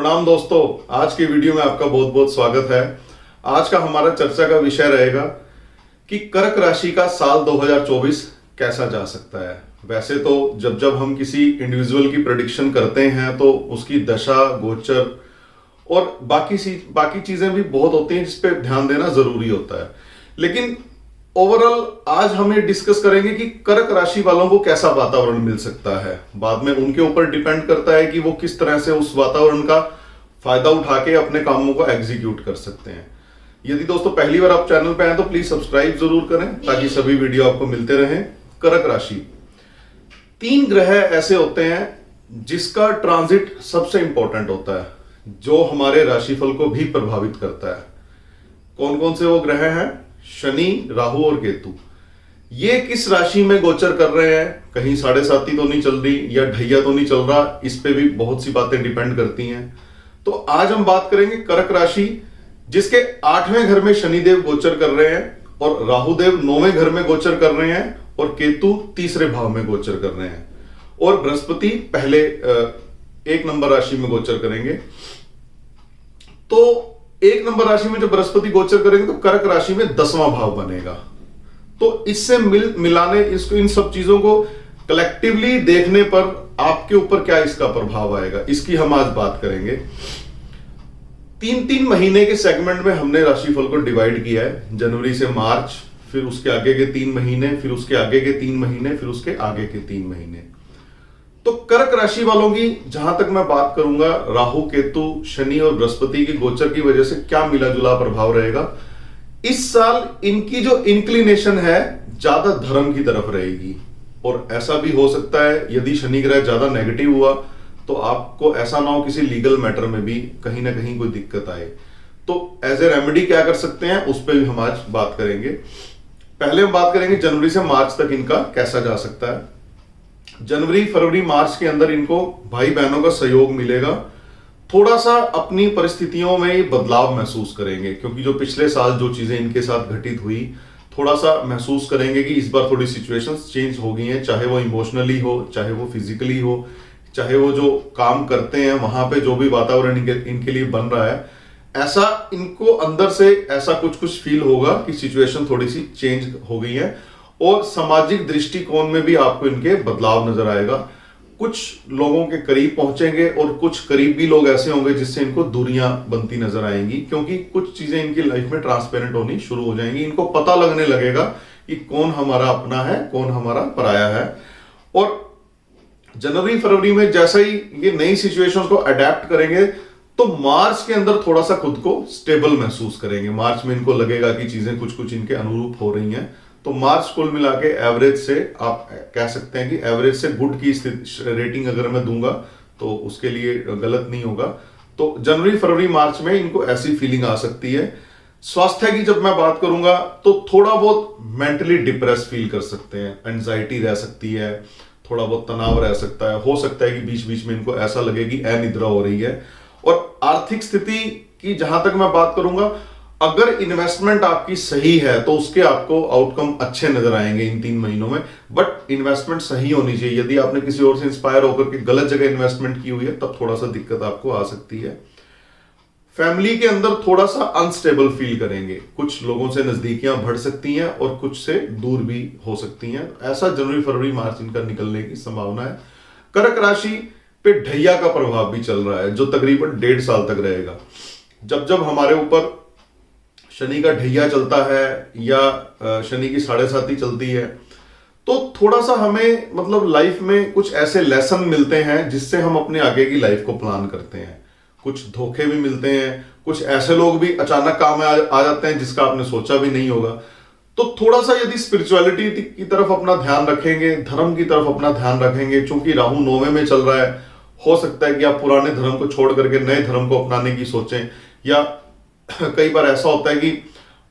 प्रणाम दोस्तों, आज की वीडियो में आपका बहुत बहुत स्वागत है। आज का हमारा चर्चा का विषय रहेगा कि कर्क राशि का साल 2024 कैसा जा सकता है। वैसे तो जब जब हम किसी इंडिविजुअल की प्रेडिक्शन करते हैं तो उसकी दशा, गोचर और बाकी चीजें भी बहुत होती हैं जिस पे ध्यान देना जरूरी होता है। लेकिन ओवरऑल आज हम ये डिस्कस करेंगे कि कर्क राशि वालों को कैसा वातावरण मिल सकता है। बाद में उनके ऊपर डिपेंड करता है कि वो किस तरह से उस वातावरण का फायदा उठा के अपने कामों को एग्जीक्यूट कर सकते हैं। यदि दोस्तों पहली बार आप चैनल पे आए तो प्लीज सब्सक्राइब जरूर करें ताकि सभी वीडियो आपको मिलते रहें। कर्क राशि, 3 ग्रह ऐसे होते हैं जिसका ट्रांजिट सबसे इंपॉर्टेंट होता है, जो हमारे राशिफल को भी प्रभावित करता है। कौन कौन से वो ग्रह हैं? शनि, राहु और केतु। ये किस राशि में गोचर कर रहे हैं, कहीं 7.5 तो नहीं चल रही या ढैया तो नहीं चल रहा, इस पे भी बहुत सी बातें डिपेंड करती हैं। तो आज हम बात करेंगे कर्क राशि जिसके 8वें घर में शनिदेव गोचर कर रहे हैं और राहुदेव 9वें घर में गोचर कर रहे हैं और केतु 3रे भाव में गोचर कर रहे हैं और बृहस्पति पहले 1 नंबर राशि में गोचर करेंगे। तो 1 नंबर राशि में जब बृहस्पति गोचर करेंगे तो कर्क राशि में 10वां भाव बनेगा। तो इससे मिलाने इसको, इन सब चीजों को कलेक्टिवली देखने पर आपके ऊपर क्या इसका प्रभाव आएगा, इसकी हम आज बात करेंगे। 3-3 महीने के सेगमेंट में हमने राशिफल को डिवाइड किया है। जनवरी से मार्च, फिर उसके आगे के 3 महीने, फिर उसके आगे के 3 महीने, फिर उसके आगे के 3 महीने। तो कर्क राशि वालों की जहां तक मैं बात करूंगा, राहु, केतु, शनि और बृहस्पति की गोचर की वजह से क्या मिला जुला प्रभाव रहेगा। इस साल इनकी जो इंक्लिनेशन है ज्यादा धर्म की तरफ रहेगी और ऐसा भी हो सकता है यदि शनि ग्रह ज्यादा नेगेटिव हुआ तो आपको ऐसा ना हो किसी लीगल मैटर में भी कहीं ना कहीं कोई दिक्कत आए। तो एज ए रेमेडी क्या कर सकते हैं उस पर भी हम आज बात करेंगे। पहले हम बात करेंगे जनवरी से मार्च तक इनका कैसा जा सकता है। जनवरी, फरवरी, मार्च के अंदर इनको भाई बहनों का सहयोग मिलेगा। थोड़ा सा अपनी परिस्थितियों में बदलाव महसूस करेंगे क्योंकि जो पिछले साल जो चीजें इनके साथ घटित हुई, थोड़ा सा महसूस करेंगे कि इस बार थोड़ी सिचुएशंस चेंज हो गई हैं, चाहे वो इमोशनली हो, चाहे वो फिजिकली हो, चाहे वो जो काम करते हैं वहां पे जो भी वातावरण इनके लिए बन रहा है, ऐसा इनको अंदर से ऐसा कुछ फील होगा कि सिचुएशन थोड़ी सी चेंज हो गई है और सामाजिक दृष्टिकोण में भी आपको इनके बदलाव नजर आएगा। कुछ लोगों के करीब पहुंचेंगे और कुछ करीबी लोग ऐसे होंगे जिससे इनको दूरियां बनती नजर आएंगी क्योंकि कुछ चीजें इनकी लाइफ में ट्रांसपेरेंट होनी शुरू हो जाएंगी। इनको पता लगने लगेगा कि कौन हमारा अपना है, कौन हमारा पराया है। और जनवरी फरवरी में जैसे ही ये नई सिचुएशंस को अडेप्ट करेंगे तो मार्च के अंदर थोड़ा सा खुद को स्टेबल महसूस करेंगे। मार्च में इनको लगेगा कि चीजें कुछ इनके अनुरूप हो रही हैं। तो मार्च कुल मिला के एवरेज से आप कह सकते हैं कि एवरेज से गुड की रेटिंग अगर मैं दूंगा तो उसके लिए गलत नहीं होगा। तो जनवरी, फरवरी, मार्च में इनको ऐसी फीलिंग आ सकती है। स्वास्थ्य की जब मैं बात करूंगा तो थोड़ा बहुत मेंटली डिप्रेस फील कर सकते हैं, एंजाइटी रह सकती है, थोड़ा बहुत तनाव रह सकता है। हो सकता है कि बीच बीच में इनको ऐसा लगे कि अनिद्रा हो रही है। और आर्थिक स्थिति की जहां तक मैं बात करूंगा, अगर इन्वेस्टमेंट आपकी सही है तो उसके आपको आउटकम अच्छे नजर आएंगे इन 3 महीनों में। बट इन्वेस्टमेंट सही होनी चाहिए। यदि आपने किसी और से इंस्पायर होकर के गलत जगह इन्वेस्टमेंट की हुई है तब थोड़ा सा दिक्कत आपको आ सकती है। फैमिली के अंदर थोड़ा सा अनस्टेबल फील करेंगे। कुछ लोगों से नजदीकियां बढ़ सकती हैं और कुछ से दूर भी हो सकती हैं। ऐसा जनवरी, फरवरी, मार्च इनका निकलने की संभावना है। कर्क राशि पे ढैया का प्रभाव भी चल रहा है जो तकरीबन 1.5 साल तक रहेगा। जब जब हमारे ऊपर शनि का ढैया चलता है या शनि की 7.5 चलती है तो थोड़ा सा हमें मतलब लाइफ में कुछ ऐसे लेसन मिलते हैं जिससे हम अपने आगे की लाइफ को प्लान करते हैं। कुछ धोखे भी मिलते हैं, कुछ ऐसे लोग भी अचानक काम में आ जाते हैं जिसका आपने सोचा भी नहीं होगा। तो थोड़ा सा यदि स्पिरिचुअलिटी की तरफ अपना ध्यान रखेंगे, धर्म की तरफ अपना ध्यान रखेंगे, चूंकि राहु 9वें में चल रहा है, हो सकता है कि आप पुराने धर्म को छोड़ करके नए धर्म को अपनाने की सोचें। या कई बार ऐसा होता है कि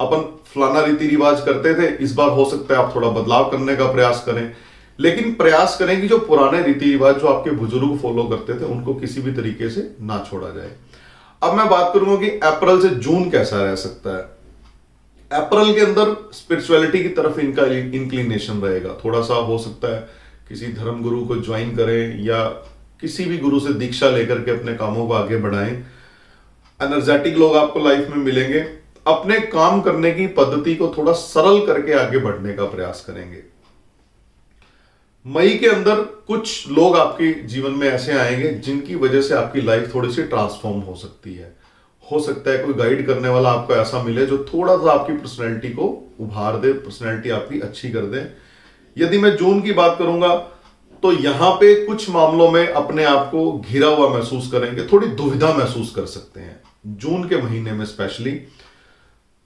अपन फलाना रीति रिवाज करते थे, इस बार हो सकता है आप थोड़ा बदलाव करने का प्रयास करें। लेकिन प्रयास करें कि जो पुराने रीति रिवाज जो आपके बुजुर्ग फॉलो करते थे उनको किसी भी तरीके से ना छोड़ा जाए। अब मैं बात करूंगा कि अप्रैल से जून कैसा रह सकता है। अप्रैल के अंदर स्पिरिचुअलिटी की तरफ इनका इंक्लिनेशन रहेगा। थोड़ा सा हो सकता है किसी धर्म गुरु को ज्वाइन करें या किसी भी गुरु से दीक्षा लेकर के अपने कामों को आगे बढ़ाएं। एनर्जेटिक लोग आपको लाइफ में मिलेंगे। अपने काम करने की पद्धति को थोड़ा सरल करके आगे बढ़ने का प्रयास करेंगे। मई के अंदर कुछ लोग आपके जीवन में ऐसे आएंगे जिनकी वजह से आपकी लाइफ थोड़ी सी ट्रांसफॉर्म हो सकती है। हो सकता है कोई गाइड करने वाला आपको ऐसा मिले जो थोड़ा सा आपकी पर्सनैलिटी को उभार दे, पर्सनैलिटी आपकी अच्छी कर दे। यदि मैं जून की बात करूंगा तो यहां पे कुछ मामलों में अपने आप को घिरा हुआ महसूस करेंगे, थोड़ी दुविधा महसूस कर सकते हैं जून के महीने में स्पेशली।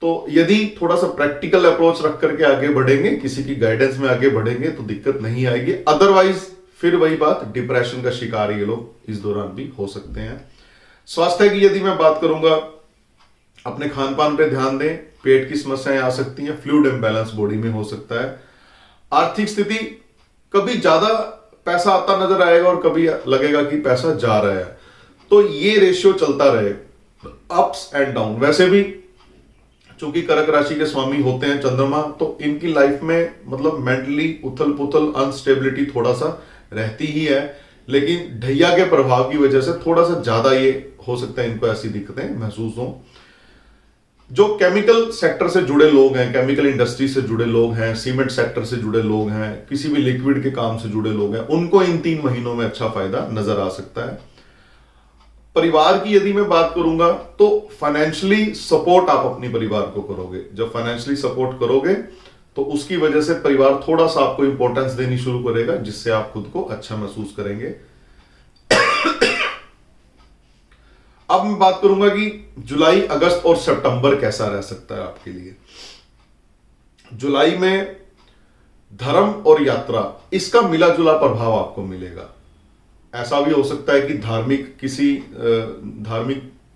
तो यदि थोड़ा सा प्रैक्टिकल अप्रोच रख करके आगे बढ़ेंगे, किसी की गाइडेंस में आगे बढ़ेंगे तो दिक्कत नहीं आएगी। अदरवाइज फिर वही बात, डिप्रेशन का शिकार ये लोग इस दौरान भी हो सकते हैं। स्वास्थ्य की यदि मैं बात करूंगा, अपने खान पान पे ध्यान दें। पेट की समस्याएं आ सकती हैं, फ्लूइड इम्बैलेंस बॉडी में हो सकता है। आर्थिक स्थिति, कभी ज्यादा पैसा आता नजर आएगा और कभी लगेगा कि पैसा जा रहा है, तो ये रेशियो चलता रहे, अप्स एंड डाउन। वैसे भी चूंकि कर्क राशि के स्वामी होते हैं चंद्रमा, तो इनकी लाइफ में मतलब मेंटली उथल पुथल, अनस्टेबिलिटी थोड़ा सा रहती ही है, लेकिन ढैया के प्रभाव की वजह से थोड़ा सा ज्यादा ये हो सकता है इनको ऐसी दिक्कतें महसूस हो। जो केमिकल सेक्टर से जुड़े लोग हैं, केमिकल इंडस्ट्री से जुड़े लोग हैं, सीमेंट सेक्टर से जुड़े लोग हैं, किसी भी लिक्विड के काम से जुड़े लोग हैं, उनको इन 3 महीनों में अच्छा फायदा नजर आ सकता है। परिवार की यदि मैं बात करूंगा तो फाइनेंशियली सपोर्ट आप अपनी परिवार को करोगे। जब फाइनेंशियली सपोर्ट करोगे तो उसकी वजह से परिवार थोड़ा सा आपको इंपॉर्टेंस देनी शुरू करेगा, जिससे आप खुद को अच्छा महसूस करेंगे। अब मैं बात करूंगा कि जुलाई, अगस्त और सितंबर कैसा रह सकता है आपके लिए। जुलाई में धर्म और यात्रा, इसका मिला जुला प्रभाव आपको मिलेगा। ऐसा भी हो सकता है कि धार्मिक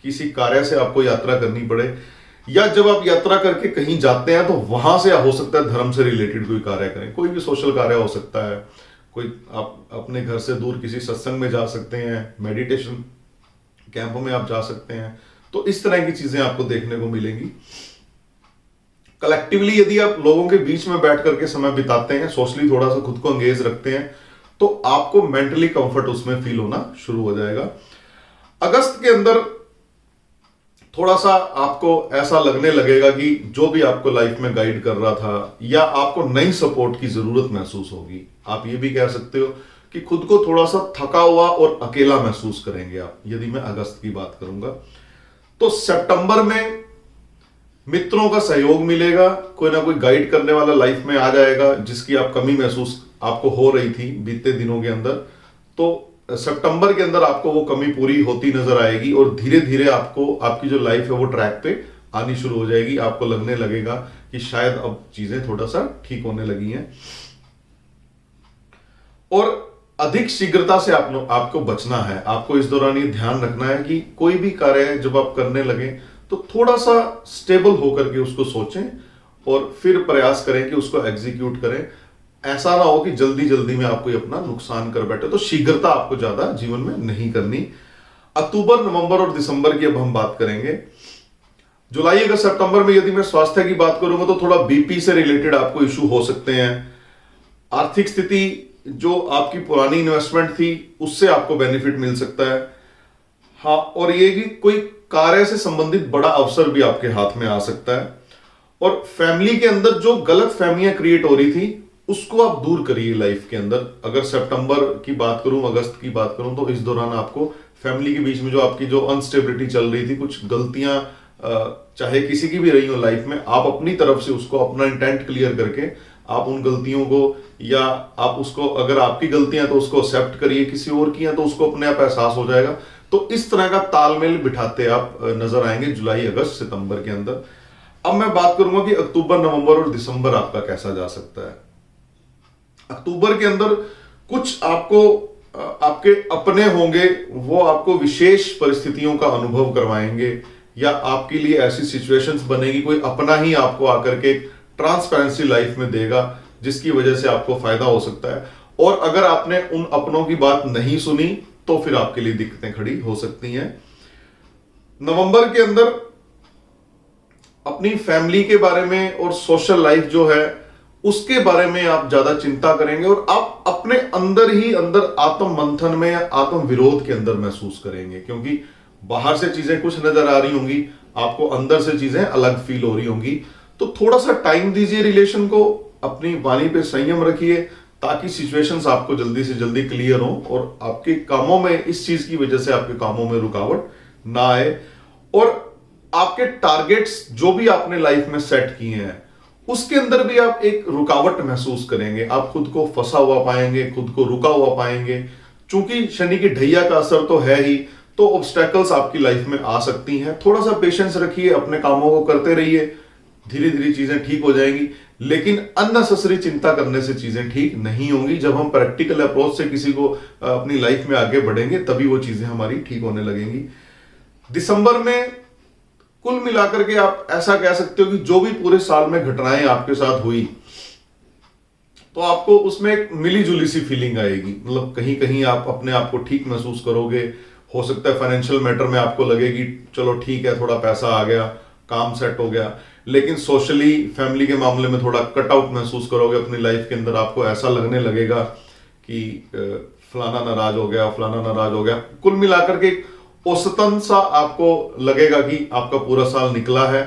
किसी कार्य से आपको यात्रा करनी पड़े, या जब आप यात्रा करके कहीं जाते हैं तो वहां से हो सकता है धर्म से रिलेटेड कोई कार्य करें। कोई भी सोशल कार्य हो सकता है, कोई आप अपने घर से दूर किसी सत्संग में जा सकते हैं, मेडिटेशन कैंप में आप जा सकते हैं। तो इस तरह की चीजें आपको देखने को मिलेंगी। कलेक्टिवली यदि आप लोगों के बीच में बैठ करके समय बिताते हैं, सोशली थोड़ा सा खुद को एंगेज रखते हैं, तो आपको मेंटली कंफर्ट उसमें फील होना शुरू हो जाएगा। अगस्त के अंदर थोड़ा सा आपको ऐसा लगने लगेगा कि जो भी आपको लाइफ में गाइड कर रहा था, या आपको नई सपोर्ट की जरूरत महसूस होगी। आप ये भी कह सकते हो कि खुद को थोड़ा सा थका हुआ और अकेला महसूस करेंगे आप, यदि मैं अगस्त की बात करूंगा। तो सितंबर में मित्रों का सहयोग मिलेगा, कोई ना कोई गाइड करने वाला लाइफ में आ जाएगा, जिसकी आप कमी महसूस आपको हो रही थी बीते दिनों के अंदर। तो सितंबर के अंदर आपको वो कमी पूरी होती नजर आएगी और धीरे धीरे आपको आपकी जो लाइफ है वो ट्रैक पे आनी शुरू हो जाएगी। आपको लगने लगेगा कि शायद अब चीजें थोड़ा सा ठीक होने लगी हैं। और अधिक शीघ्रता से आपको बचना है। आपको इस दौरान ये ध्यान रखना है कि कोई भी कार्य जब आप करने लगे तो थोड़ा सा स्टेबल होकर के उसको सोचें और फिर प्रयास करें कि उसको एग्जीक्यूट करें। ऐसा ना हो कि जल्दी जल्दी में आप कोई अपना नुकसान कर बैठे। तो शीघ्रता आपको ज्यादा जीवन में नहीं करनी। अक्टूबर, नवंबर और दिसंबर की अब हम बात करेंगे। जुलाई, अगस्त, सितंबर में यदि मैं स्वास्थ्य की बात करूंगा तो थोड़ा बीपी से रिलेटेड आपको इशू हो सकते हैं। आर्थिक स्थिति, जो आपकी पुरानी इन्वेस्टमेंट थी उससे आपको बेनिफिट मिल सकता है। हाँ, और ये कि कोई कार्य से संबंधित बड़ा अवसर भी आपके हाथ में आ सकता है। और फैमिली के अंदर जो गलत फहमियां क्रिएट हो रही थी उसको आप दूर करिए लाइफ के अंदर। अगर सितंबर की बात करूं, अगस्त की बात करूं, तो इस दौरान आपको फैमिली के बीच में जो आपकी जो अनस्टेबिलिटी चल रही थी, कुछ गलतियां चाहे किसी की भी रही हो लाइफ में, आप अपनी तरफ से उसको अपना इंटेंट क्लियर करके आप उन गलतियों को, या आप उसको, अगर आपकी गलतियां तो उसको एक्सेप्ट करिए, किसी और की हैं तो उसको अपने आप एहसास हो जाएगा। तो इस तरह का तालमेल बिठाते आप नजर आएंगे जुलाई, अगस्त, सितंबर के अंदर। अब मैं बात करूंगा कि अक्टूबर, नवंबर और दिसंबर आपका कैसा जा सकता है। अक्टूबर के अंदर कुछ आपको आपके अपने होंगे, वो आपको विशेष परिस्थितियों का अनुभव करवाएंगे, या आपके लिए ऐसी सिचुएशंस बनेगी, कोई अपना ही आपको आकर के ट्रांसपेरेंसी लाइफ में देगा, जिसकी वजह से आपको फायदा हो सकता है। और अगर आपने उन अपनों की बात नहीं सुनी तो फिर आपके लिए दिक्कतें खड़ी हो सकती हैं। नवंबर के अंदर अपनी फैमिली के बारे में और सोशल लाइफ जो है उसके बारे में आप ज्यादा चिंता करेंगे और आप अपने अंदर ही अंदर आत्म मंथन में या आत्म विरोध के अंदर महसूस करेंगे, क्योंकि बाहर से चीजें कुछ नजर आ रही होंगी, आपको अंदर से चीजें अलग फील हो रही होंगी। तो थोड़ा सा टाइम दीजिए रिलेशन को, अपनी वाणी पे संयम रखिए ताकि सिचुएशंस आपको जल्दी से जल्दी क्लियर हो और आपके कामों में इस चीज की वजह से आपके कामों में रुकावट ना आए और आपके टारगेट्स जो भी आपने लाइफ में सेट किए हैं उसके अंदर भी आप एक रुकावट महसूस करेंगे। आप खुद को फंसा हुआ पाएंगे, खुद को रुका हुआ पाएंगे। चूंकि शनि की ढैया का असर तो है ही, तो ऑब्स्टेकल्स आपकी लाइफ में आ सकती हैं। थोड़ा सा पेशेंस रखिए, अपने कामों को करते रहिए, धीरे धीरे चीजें ठीक हो जाएंगी। लेकिन अननेसेसरी चिंता करने से चीजें ठीक नहीं होंगी। जब हम प्रैक्टिकल अप्रोच से किसी को अपनी लाइफ में आगे बढ़ेंगे तभी वो चीजें हमारी ठीक होने लगेंगी। दिसंबर में कुल मिलाकर के आप ऐसा कह सकते हो कि जो भी पूरे साल में घटनाएं आपके साथ हुई तो आपको उसमें एक मिली जुली सी फीलिंग आएगी। मतलब कहीं कहीं आप अपने आप को ठीक महसूस करोगे। हो सकता है फाइनेंशियल मैटर में आपको लगेगी चलो ठीक है, थोड़ा पैसा आ गया, काम सेट हो गया। लेकिन सोशली फैमिली के मामले में थोड़ा कट आउट महसूस करोगे अपनी लाइफ के अंदर। आपको ऐसा लगने लगेगा कि फलाना नाराज हो गया, फलाना नाराज हो गया। कुल मिलाकर के औसतन सा आपको लगेगा कि आपका पूरा साल निकला है।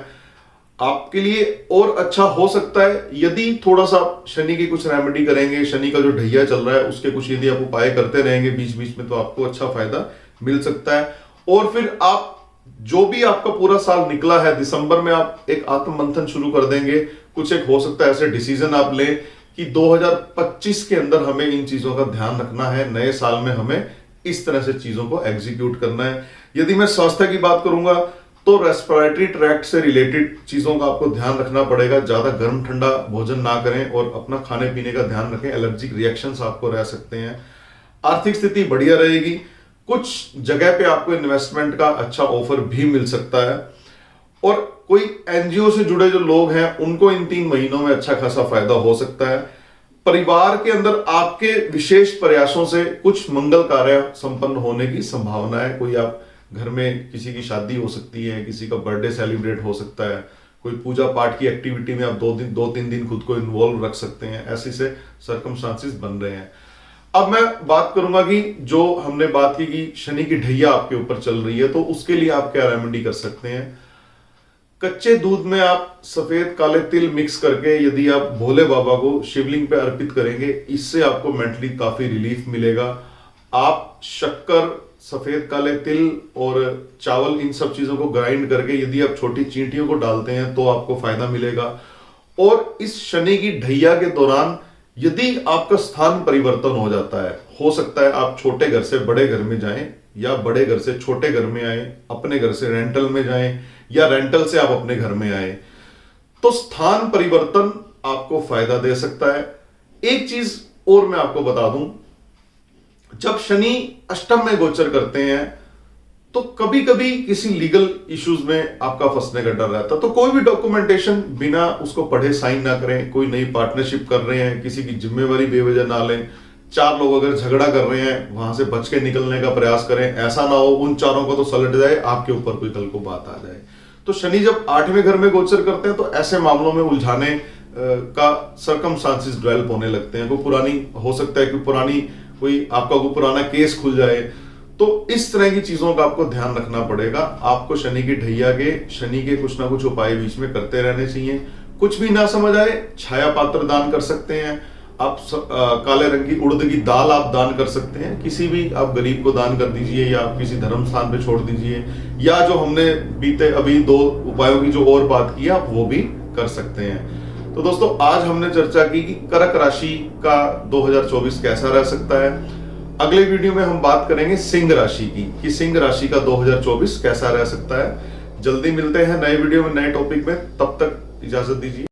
आपके लिए और अच्छा हो सकता है यदि थोड़ा सा शनि की कुछ रेमेडी करेंगे। शनि का जो ढैया चल रहा है उसके कुछ यदि आप उपाय करते रहेंगे बीच बीच में तो आपको अच्छा फायदा मिल सकता है। और फिर आप जो भी आपका पूरा साल निकला है दिसंबर में आप एक आत्म मंथन शुरू कर देंगे। कुछ एक हो सकता है ऐसे डिसीजन आप लें कि 2025 के अंदर हमें इन चीजों का ध्यान रखना है। नए साल में हमें इस तरह से चीजों को एग्जीक्यूट करना है। यदि मैं स्वास्थ्य की बात करूंगा तो रेस्पिरेटरी ट्रैक्ट से रिलेटेड चीजों का आपको ध्यान रखना पड़ेगा। ज्यादा गर्म ठंडा भोजन ना करें और अपना खाने पीने का ध्यान रखें। एलर्जिक रिएक्शंस आपको रह सकते हैं। आर्थिक स्थिति बढ़िया रहेगी। कुछ जगह पे आपको इन्वेस्टमेंट का अच्छा ऑफर भी मिल सकता है। और कोई एनजीओ से जुड़े जो लोग हैं उनको इन 3 महीनों में अच्छा खासा फायदा हो सकता है। परिवार के अंदर आपके विशेष प्रयासों से कुछ मंगल कार्य संपन्न होने की संभावना है। कोई आप घर में किसी की शादी हो सकती है, किसी का बर्थडे सेलिब्रेट हो सकता है, कोई पूजा पाठ की एक्टिविटी में आप 2-3 दिन खुद को इन्वॉल्व रख सकते हैं। ऐसे से सर्कमस्टांसेस बन रहे हैं। अब मैं बात करूंगा कि जो हमने बात की कि शनि की ढैया आपके ऊपर चल रही है तो उसके लिए आप क्या रेमेडी कर सकते हैं। कच्चे दूध में आप सफेद काले तिल मिक्स करके यदि आप भोले बाबा को शिवलिंग पे अर्पित करेंगे, इससे आपको मेंटली काफी रिलीफ मिलेगा। आप शक्कर, सफेद काले तिल और चावल इन सब चीजों को ग्राइंड करके यदि आप छोटी चींटियों को डालते हैं तो आपको फायदा मिलेगा। और इस शनि की ढैया के दौरान यदि आपका स्थान परिवर्तन हो जाता है, हो सकता है आप छोटे घर से बड़े घर में जाएं या बड़े घर से छोटे घर में आए, अपने घर से रेंटल में जाएं या रेंटल से आप अपने घर में आए, तो स्थान परिवर्तन आपको फायदा दे सकता है। एक चीज और मैं आपको बता दूं, जब शनि अष्टम में गोचर करते हैं तो कभी कभी किसी लीगल इश्यूज में आपका फंसने का डर रहता है। तो कोई भी डॉक्यूमेंटेशन बिना उसको पढ़े साइन ना करें। कोई नई पार्टनरशिप कर रहे हैं, किसी की जिम्मेवारी बेवजह ना लें। 4 लोग अगर झगड़ा कर रहे हैं वहां से बच के निकलने का प्रयास करें। ऐसा ना हो उन 4 को तो सलट जाए, आपके ऊपर कोई कल को बात आ जाए। तो शनि जब 8वें घर में गोचर करते हैं तो ऐसे मामलों में उलझाने का सर्कमस्टांसेस डेवलप होने लगते हैं। कोई पुरानी हो सकता है कि पुरानी कोई आपका कोई पुराना केस खुल जाए। तो इस तरह की चीजों का आपको ध्यान रखना पड़ेगा। आपको शनि की ढैया के शनि के कुछ ना कुछ उपाय बीच में करते रहने चाहिए। कुछ भी ना समझ आए छाया पात्र दान कर सकते हैं आप। काले रंग की उड़द की दाल आप दान कर सकते हैं। किसी भी आप गरीब को दान कर दीजिए या आप किसी धर्म स्थान पे छोड़ दीजिए, या जो हमने बीते अभी 2 उपायों की जो और बात की आप वो भी कर सकते हैं। तो दोस्तों आज हमने चर्चा की कि कर्क राशि का 2024 कैसा रह सकता है। अगले वीडियो में हम बात करेंगे सिंह राशि की कि सिंह राशि का 2024 कैसा रह सकता है। जल्दी मिलते हैं नए वीडियो में नए टॉपिक में। तब तक इजाजत दीजिए।